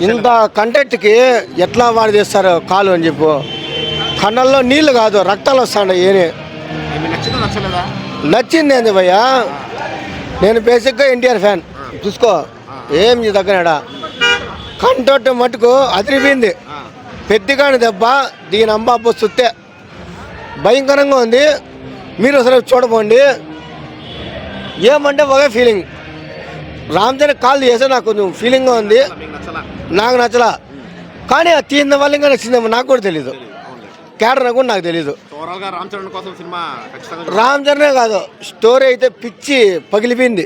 ఇంత కంటెంట్కి ఎట్లా వాడు చేస్తారు కాలు అని చెప్పు. కన్నుల్లో నీళ్లు కాదు రక్తాలు వస్తాయి. ఏని నచ్చింది ఏంది భయ్యా, నేను బేసిక్గా ఎన్టీఆర్ ఫ్యాన్. చూసుకో ఏం దగ్గర కంటెంట్ మటుకు అదిరిపోయింది. పెద్దగాని దెబ్బ దీని అంబాబు సుత్తే భయంకరంగా ఉంది. మీరు అసలు చూడపోండి. ఏమంటే ఒకే ఫీలింగ్. రామ్ చరణ్ కాల్ చేస్తే నాకు కొంచెం ఫీలింగ్గా ఉంది. నాకు నచ్చలా, కానీ ఆ తీరిన వల్ల ఇంకా నచ్చిందేమో నాకు కూడా తెలీదు. క్యారెక్టర్ కూడా నాకు తెలీదు. రామ్ చరణే కాదు, స్టోరీ అయితే పిచ్చి పగిలిపోయింది.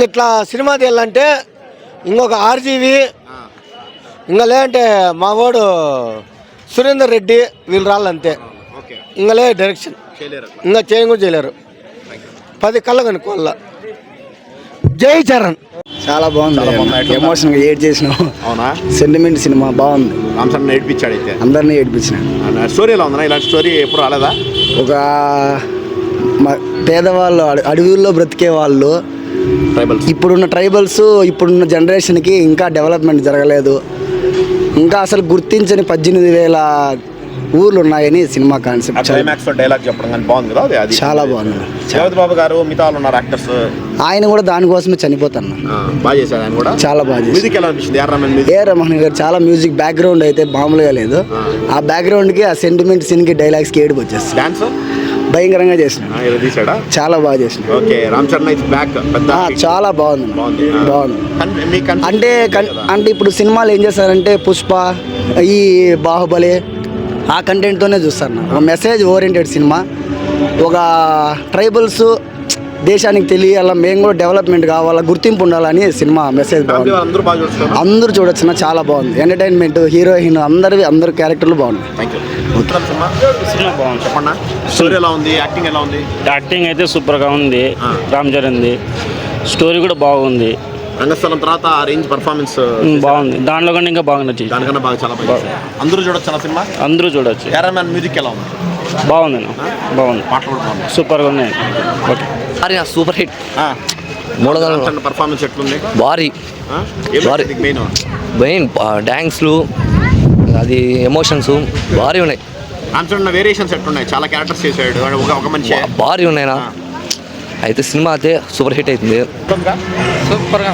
ఇట్లా సినిమా తీయాలంటే ఇంకొక ఆర్జీవి, ఇంకా లేదంటే మా వాడు సురేందర్ రెడ్డి వీళ్ళు రాళ్ళంతే. ఇంకా లే డైరెక్షన్ ఇంకా కూడా చేయలేరు. 10 కళ్ళ కనుక్కోవాల. జై చరణ్. చాలా బాగుంది. ఎమోషన్ ఏడ్ చేసినాం. అవునా, సెంటిమెంట్ సినిమా బాగుంది. రామ్ చరణ్ ఏడిపించాడు అయితే, అందరినీ ఏడిపించిన. స్టోరీ ఎలా ఉందా? ఇలాంటి స్టోరీ ఎప్పుడు రాలేదా? ఒక పేదవాళ్ళు, అడవుల్లో బ్రతికే వాళ్ళు, ఇప్పుడున్న ట్రైబల్స్, ఇప్పుడున్న జనరేషన్కి ఇంకా డెవలప్మెంట్ జరగలేదు. ఇంకా అసలు గుర్తించని 18,000 ఊర్లు ఉన్నాయని సినిమా కాన్సెప్ట్. డైలాగ్ చెప్పడం కానీ బాగుంది కదా, అది చాలా బాగుంది. జగపతి బాబు గారు, మిగతా వాళ్ళు ఉన్నారు యాక్టర్స్, ఆయన కూడా దానికోసమే చనిపోతాను. బాగా చేశారు ఆయన కూడా, చాలా బాగా చేశారు. మ్యూజిక్ ఎలా అనిపించింది? ఏ రమణ గారు చాలా మ్యూజిక్ బ్యాక్గ్రౌండ్ అయితే మామూలుగా లేదు. ఆ బ్యాక్గ్రౌండ్కి, ఆ సెంటిమెంట్ సీన్కి, డైలాగ్స్కి ఏడుపు వచ్చేస్తుంది. డాన్స్ భయంకరంగా చేసిన, చాలా బాగా చేసిన. ఓకే, రామ్ చరణ్ బ్యాక్ చాలా బాగుంది. అంటే ఇప్పుడు సినిమాలు ఏం చేస్తారంటే పుష్ప, ఈ బాహుబలి ఆ కంటెంట్తోనే చూస్తారు. ఒక మెసేజ్ ఓరియంటెడ్ సినిమా. ఒక ట్రైబల్స్ దేశానికి తెలియాల, మేము కూడా డెవలప్మెంట్ కావాలా, గుర్తింపు ఉండాలని సినిమా మెసేజ్ బాగుంది. అందరూ చూడొచ్చు, చాలా బాగుంది. ఎంటర్టైన్మెంట్, హీరోయిన్ అందరు క్యారెక్టర్లు బాగున్నాయి. యాక్టింగ్ అయితే సూపర్గా ఉంది రామ్ చరణ్ది. స్టోరీ కూడా బాగుంది. రంగస్థలం తర్వాత ఆ రేంజ్ పర్ఫార్మెన్స్ బాగుంది. దాంట్లో కన్నా ఇంకా బాగా నచ్చింది. దానికన్నా బాగా, చాలా బాగా. అందరూ చూడొచ్చు సినిమా, అందరూ చూడొచ్చు. యారమ్యాన్ మ్యూజిక్ ఎలా ఉంది? బాగుంది, బాగుంది. పాటలు కూడా బాగుంది, సూపర్గా ఉన్నాయి. Okay, super hit. 300 పర్ఫార్మెన్స్ ఎట్లుంది? భారీ మెయిన్ డ్యాన్స్లు, అది ఎమోషన్స్ భారీ ఉన్నాయి. రామ్ చరణ్ వేరియేషన్స్ ఎట్లున్నాయి? చాలా క్యారెక్టర్స్ చేశాడు, ఒక మంచి భారీ ఉన్నాయినా. అయితే సినిమా అయితే సూపర్ హిట్ అవుతుంది. సూపర్గా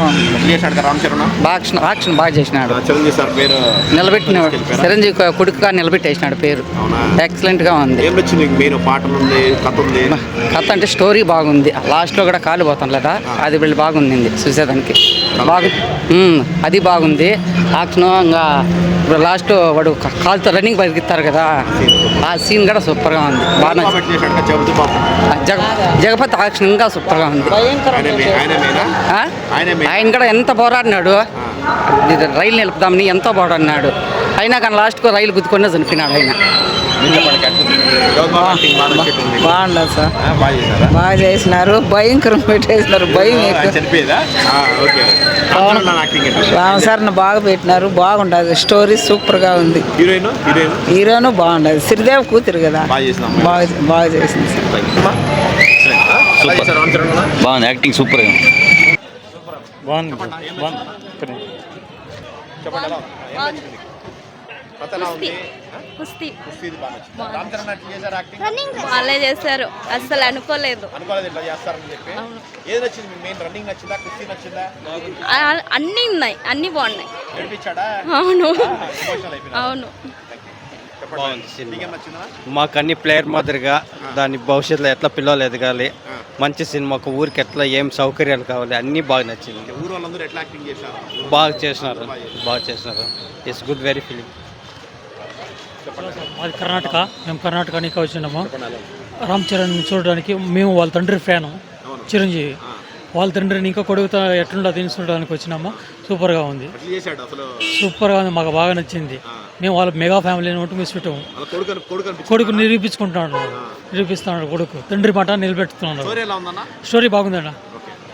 చేశాడు రామ్ చరణ్. యాక్షన్ బాగా చేసినాడు. చిరంజీవి సార్ పేరు నిలబెట్టినాడు. చిరంజీవి కొడుకుగా నిలబెట్టేసినాడు పేరు. ఎక్సలెంట్గా ఉంది. ఏం నచ్చింది? మెయిన్ పాటలు ఉంది, కథ ఉంది. కథ అంటే స్టోరీ బాగుంది. లాస్ట్లో కూడా కాలు పోతాం లేదా, అది వీళ్ళు బాగుంది చూసేదానికి. అది బాగుంది. యాక్షన్ ఇంకా ఇప్పుడు లాస్ట్ వాడు కాలుతో రన్నింగ్ పరిగెత్తారు కదా, ఆ సీన్ కూడా సూపర్గా ఉంది. బాగా జగపతి యాక్షన్ ఇంకా సూపర్గా ఉంది. ఆయన కూడా ఎంత పోరాడినాడు, రైలు నిలుపుదామని ఎంతో పోరాడినాడు. అయినా కానీ లాస్ట్కు రైలు గుద్దుకొని చనిపోయినాడు ఆయన. బాగుండదు సార్, బాగా చేసినారు. భయంకరం పెట్టేసినారు, భయం. రామ్ చరణ్ బాగా పెట్టినారు, బాగుండదు. స్టోరీ సూపర్గా ఉంది. హీరోయిన్ బాగుండదు. శ్రీదేవి కూతురు కదా, బాగా చేసింది. బాగుంది, యాక్టింగ్ సూపర్ గా బాగుంది. వాళ్ళే చేశారు, అసలు అనుకోలేదు. అన్నీ ఉన్నాయి, అన్నీ బాగున్నాయి. అవును అవును. మాకు అన్ని ప్లేయర్ మాదిరిగా దాని భవిష్యత్తులో ఎట్లా పిల్లలు ఎదగాలి, మంచి సినిమా, ఒక ఊరికి ఎట్లా ఏం సౌకర్యాలు కావాలి, అన్నీ బాగా నచ్చింది. బాగా చేసినారు. It's good, very film. మాది కర్ణాటక. మేము కర్ణాటక నుంచి వచ్చినాము రామ్ చరణ్ చూడడానికి. మేము వాళ్ళ తండ్రి ఫ్యాను, చిరంజీవి. వాళ్ళ తండ్రిని ఇంకా కొడుకుతో ఎట్లుండో చూడడానికి వచ్చినాము. సూపర్గా ఉంది, సూపర్గా ఉంది. మాకు బాగా నచ్చింది. మేము వాళ్ళ మెగా ఫ్యామిలీ ఒకటి మిస్ పెట్టాము. కొడుకు నిరూపిస్తున్నాడు కొడుకు, తండ్రి మాట నిలబెట్టుతున్నాడు. స్టోరీ బాగుందన్న,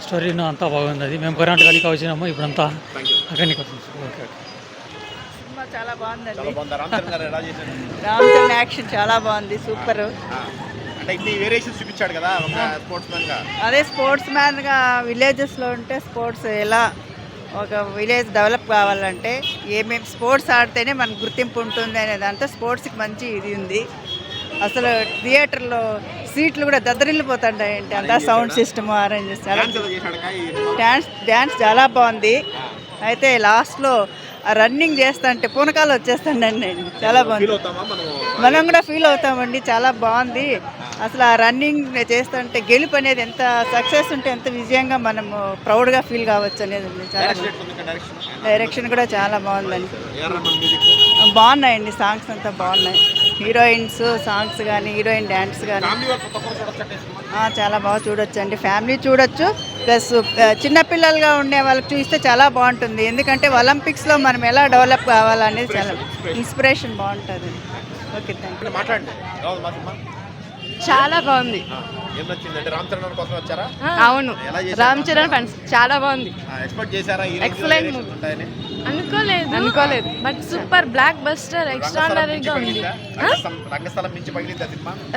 స్టోరీ అంతా బాగుంది. అది మేము కర్ణాటక వచ్చినాము, ఇప్పుడు అంతా అక్కడికి వస్తుంది. ఓకే, చాలా బాగుందండి. రామ్ చరణ్ యాక్షన్ చాలా బాగుంది, సూపర్. చూపించాడు కదా స్పోర్ట్స్ మ్యాన్ గా. అదే స్పోర్ట్స్ మ్యాన్ గా విలేజెస్ లో ఉంటే స్పోర్ట్స్ ఎలా ఒక విలేజ్ డెవలప్ కావాలంటే ఏమేమి స్పోర్ట్స్ ఆడితేనే మనకు గుర్తింపు ఉంటుంది అనే దాంతో స్పోర్ట్స్కి మంచి ఇది ఉంది. అసలు థియేటర్లో సీట్లు కూడా దద్దరిల్లిపోతుంటాయండి, అంతా సౌండ్ సిస్టమ్ అరేంజ్ చేస్తారు. డ్యాన్స్ చాలా బాగుంది. అయితే లాస్ట్లో రన్నింగ్ చేస్తుంటే పూనకాలు వచ్చేస్తాండి, చాలా బాగుంది. మనం కూడా ఫీల్ అవుతామండి, చాలా బాగుంది. అసలు ఆ రన్నింగ్ చేస్తుంటే గెలుపు అనేది ఎంత సక్సెస్ ఉంటే ఎంత విజయంగా మనము ప్రౌడ్గా ఫీల్ కావచ్చు అనేది ఉంది. చాలా డైరెక్షన్ కూడా చాలా బాగుందండి. బాగున్నాయండి, సాంగ్స్ అంతా బాగున్నాయి. హీరోయిన్స్ సాంగ్స్ కానీ హీరోయిన్ డ్యాన్స్ కానీ చాలా బాగా చూడొచ్చు అండి. ఫ్యామిలీ చూడొచ్చు, ప్లస్ చిన్నపిల్లలుగా ఉండే వాళ్ళకి చూస్తే చాలా బాగుంటుంది. ఎందుకంటే ఒలింపిక్స్లో మనం ఎలా డెవలప్ కావాలనేది చాలా ఇన్స్పిరేషన్ బాగుంటుంది. Okay, thank you. చాలా బాగుంది. అవును, రామ్ చరణ్ ఫ్యాన్స్. చాలా బాగుంది. Excellent movie. అనుకోలేదు బట్ సూపర్ బ్లాక్ బస్టర్ ఎక్స్ట్రాఆర్డినరీగా ఉంది.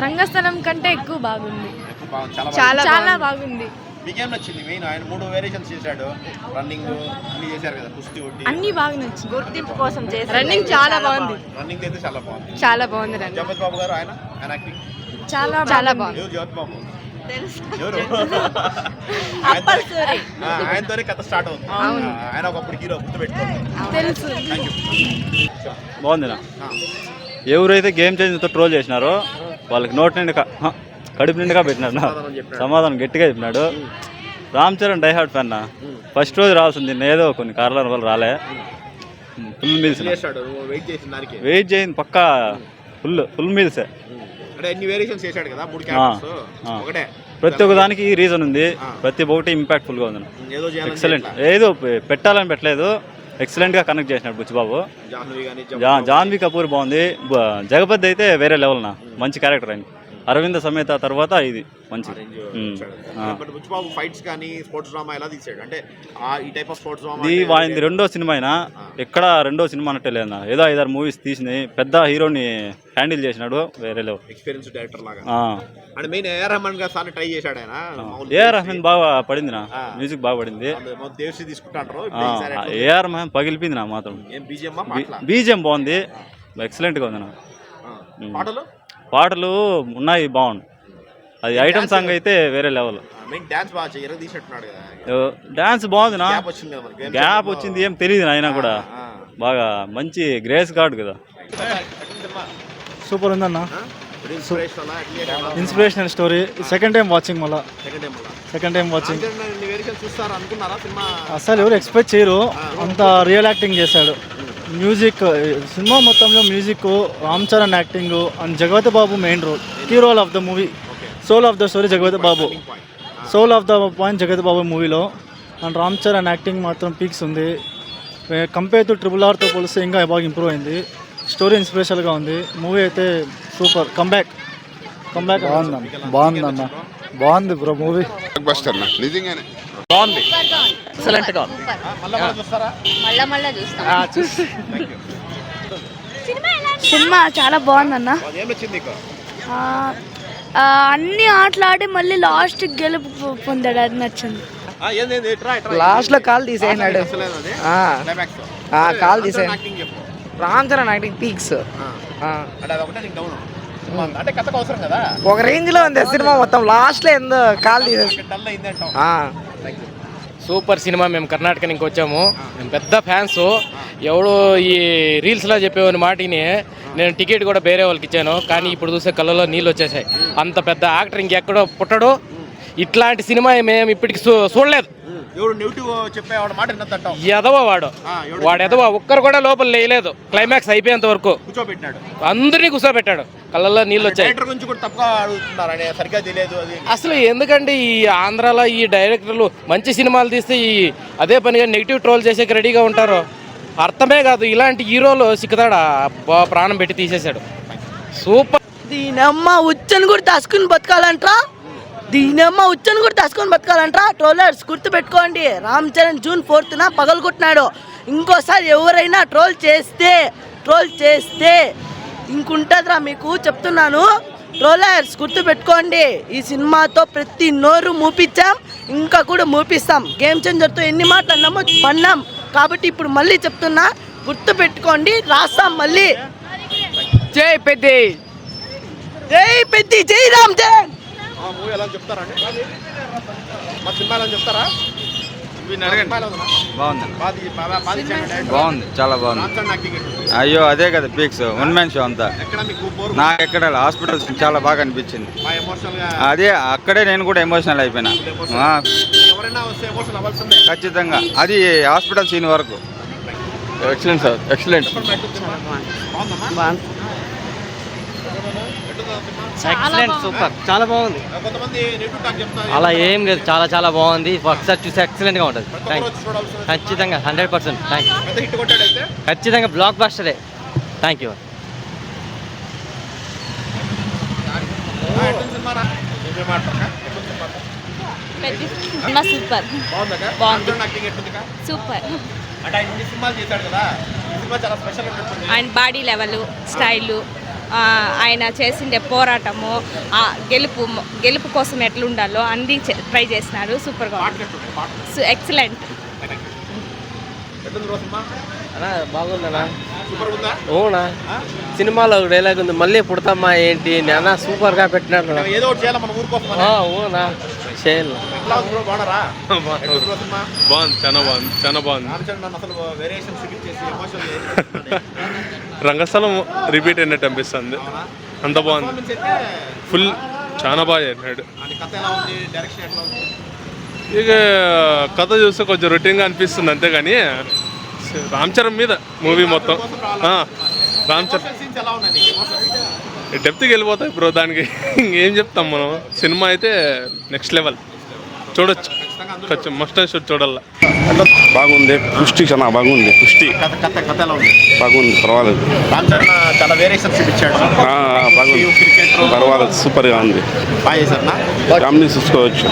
రంగస్థలం కంటే ఎక్కువ బాగుంది. చాలా బాగుంది. అన్ని బాగా నచ్చింది. గుర్తింపు కోసం చేశారు. రన్నింగ్ చాలా బాగుంది. చాలా బాగుంది. చాలా బాగుంది. ఆయనతోనే కథ స్టార్ట్ అవుతుంది. ఆయన ఒకప్పుడు హీరో తెలుసు. బాగుందినా. ఎవరైతే గేమ్ చేంజ్తో ట్రోల్ చేసినారో వాళ్ళకి నోటి నిండుగా కడుపు నిండుగా పెట్టినాడు. సమాధానం గట్టిగా చెప్పినాడు. Ram Charan diehard fan. First రోజు రావాల్సింది ఏదో కొన్ని కారణాల వల్ల రాలే. ఫుల్ మీల్స్ వెయిట్ చేసింది పక్కా. ఫుల్ మీల్సే. ప్రతి ఒక్క దానికి రీజన్ ఉంది. ప్రతి ఒక్కటి ఇంపాక్ట్ఫుల్ గా ఉంది. ఎక్సలెంట్. ఏదో పెట్టాలని పెట్టలేదు, ఎక్సలెంట్ గా కనెక్ట్ చేసినాడు బుచ్చిబాబు. జాన్వీ కపూర్ బాగుంది. జగపతి అయితే వేరే లెవెల్ నా, మంచి క్యారెక్టర్ ఆయన. అరవింద సమేత తర్వాత ఇది మంచి. ఇది రెండో సినిమా అయినా ఎక్కడ రెండో సినిమా అన్నట్టే లేదా. ఏదో 5-6 మూవీస్ తీసింది. పెద్ద హీరోని హ్యాండిల్ చేసినాడు, వేరే లెవెల్. ఎక్స్పీరియన్స్ డైరెక్టర్ లాగా. ఏఆర్ రెహమాన్ బాగా పడింది నా, మ్యూజిక్ బాగా పడింది. ఏఆర్ రెహమాన్ పగిలిపోయింది నా మాత్రం. బీజిఎం బాగుంది, ఎక్సలెంట్ గా ఉంది నా. పాటలు ఉన్నాయి బాగుంది. అది ఐటమ్ సాంగ్ అయితే వేరే లెవెల్. డాన్స్ బాగుంది నా. గ్యాప్ వచ్చింది ఏం తెలియదు అయినా కూడా బాగా మంచి గ్రేస్ గార్డ్ కదా. సూపర్ ఉందన్న. Inspirational story. Second time watching. అసలు ఎవరు ఎక్స్పెక్ట్ చేయరు, అంత రియల్ యాక్టింగ్ చేశాడు. మ్యూజిక్, సినిమా మొత్తంలో music, Ram Charan acting and Jagapathi Babu main role. Key role of the movie, soul of the story Jagapathi Babu. Soul of the point Jagapathi Babu మూవీలో. And Ram Charan acting మాత్రం peaks ఉంది. Compare to RRRతో పోలిస్తే ఇంకా బాగా ఇంప్రూవ్ అయింది. స్టోరీ ఇన్స్పిరేషన్గా ఉంది. మూవీ అయితే సూపర్. కంబ్యాక్ బాగుందన్న. బాగుంది బ్రో మూవీ. నిజంగానే బాగుంది. ఎక్సలెంట్ గా ఉంది. సినిమా చాలా బాగుందన్న. అన్ని ఆటలాడి మళ్ళీ లాస్ట్ గెలుపు పొందాడు, అది నచ్చింది. లాస్ట్ లో కాల్ తీసేసినాడు. కాల్ తీసే రామ్ చరణ్ యాక్టింగ్ పీక్స్. ఒక రేంజ్ లో ఉంది సినిమా మొత్తం. లాస్ట్ లో ఎందు కాల్ తీసేసి. Super cinema. మేము కర్ణాటక నుంచి వచ్చాము. మేము పెద్ద ఫ్యాన్స్. ఎవడు ఈ రీల్స్లో చెప్పేవాని మాటిని నేను టికెట్ కూడా వేరే వాళ్ళకి ఇచ్చాను, కానీ ఇప్పుడు చూస్తే కళ్ళలో నీళ్ళు వచ్చేసాయి. అంత పెద్ద యాక్టర్ ఇంకెక్కడో పుట్టడు. ఇట్లాంటి సినిమా మేము ఇప్పటికి చూడలేదు. ఎదవ వాడు ఎదవ. ఒక్కరు కూడా లోపల లేయలేదు. క్లైమాక్స్ అయిపోయేంత వరకు అందరినీ కూర్చోబెట్టాడు. కళ్ళల్లో నీళ్ళు వచ్చాయి. అసలు ఎందుకంటే ఈ ఆంధ్రాలో ఈ డైరెక్టర్లు మంచి సినిమాలు తీస్తే ఈ అదే పనిగా నెగిటివ్ ట్రోల్ చేసేకి రెడీగా ఉంటారు. అర్థమే కాదు. ఇలాంటి హీరోలు సిక్కుతాడా ప్రాణం పెట్టి తీసేశాడు. సూపర్. దీనమ్మ ఉచ్చని కూడా దాచుకుని బతకాలంటరా. ట్రోలర్స్ గుర్తు పెట్టుకోండి. Ram Charan June 4th పగలగొట్టినాడు. ఇంకోసారి ఎవరైనా ట్రోల్ చేస్తే ఇంకుంటుందిరా మీకు చెప్తున్నాను. ట్రోలర్స్ గుర్తుపెట్టుకోండి, ఈ సినిమాతో ప్రతి నోరు మూపించాం, ఇంకా కూడా మూపిస్తాం. గేమ్ చేంజర్తో ఎన్ని మాటలు అన్నామో పన్నాం కాబట్టి ఇప్పుడు మళ్ళీ చెప్తున్నా, గుర్తుపెట్టుకోండి, రాస్తాం మళ్ళీ. జై పెద్ది, జై పెద్ది, జై రామ్ జగన్. మూవీ ఎలా చెప్తారండి? మా సినిమా ఎలా చెప్తారా? బాగుంది, చాలా బాగుంది. అయ్యో అదే కదా పీక్స్, వన్ మ్యాన్ షో అంతా. నాకు ఎక్కడ హాస్పిటల్ చాలా బాగా అనిపించింది. అదే అక్కడే నేను కూడా ఎమోషనల్ అయిపోయినా. ఖచ్చితంగా అది హాస్పిటల్ సీన్ వరకు. Excellent sir, excellent. Excellent, super, చాలా బాగుంది. అలా ఏం లేదు, చాలా చాలా బాగుంది. ఒకసారి చూసి ఎక్సలెంట్గా ఉంటుంది. ఖచ్చితంగా 100%. Thank you. ఖచ్చితంగా బ్లాక్ బస్టరే. Thank you. సూపర్ బాగుంది, సూపర్. ఆయన బాడీ లెవెల్, స్టైలు, ఆయన చేసిండే పోరాటము, గెలుపు కోసం ఎట్లుండాలో అన్నీ ట్రై చేసినారు. సూపర్గా ఎక్సలెంట్. బాగుందన్నా, అవునా? సినిమాలో డైలాగ్ ఉంది, మళ్ళీ పుడతామా ఏంటి నాన్న, సూపర్గా పెట్టినాడు. అవునా, చేయాలి. బాగుంది, చాలా బాగుంది, చాలా బాగుంది. రంగస్థలం రిపీట్ అయినట్టు అనిపిస్తుంది, అంత బాగుంది. ఫుల్ చాలా బాగా చేసినాడు. ఇక కథ చూస్తే కొంచెం రొటీన్గా అనిపిస్తుంది అంతేగాని రామ్ చరణ్ మీద మూవీ మొత్తం. రామ్ చరణ్ డెప్త్కి వెళ్ళిపోతాయి బ్రో, దానికి ఇంకేం చెప్తాం మనం. సినిమా అయితే నెక్స్ట్ లెవెల్, చూడొచ్చు. కొంచెం మస్ట్ అండ్ షుడ్ చూడాల. బాగుంది, పుష్టి చాలా బాగుంది. పుష్టి బాగుంది, పర్వాలేదు. రామ్ చరణ్ చాలా వేరియేషన్స్ ఇచ్చాడు. బాగుంది, పర్వాలేదు, సూపర్గా ఉంది. బాగా చేశారు, ఫ్యామిలీ చూసుకోవచ్చు.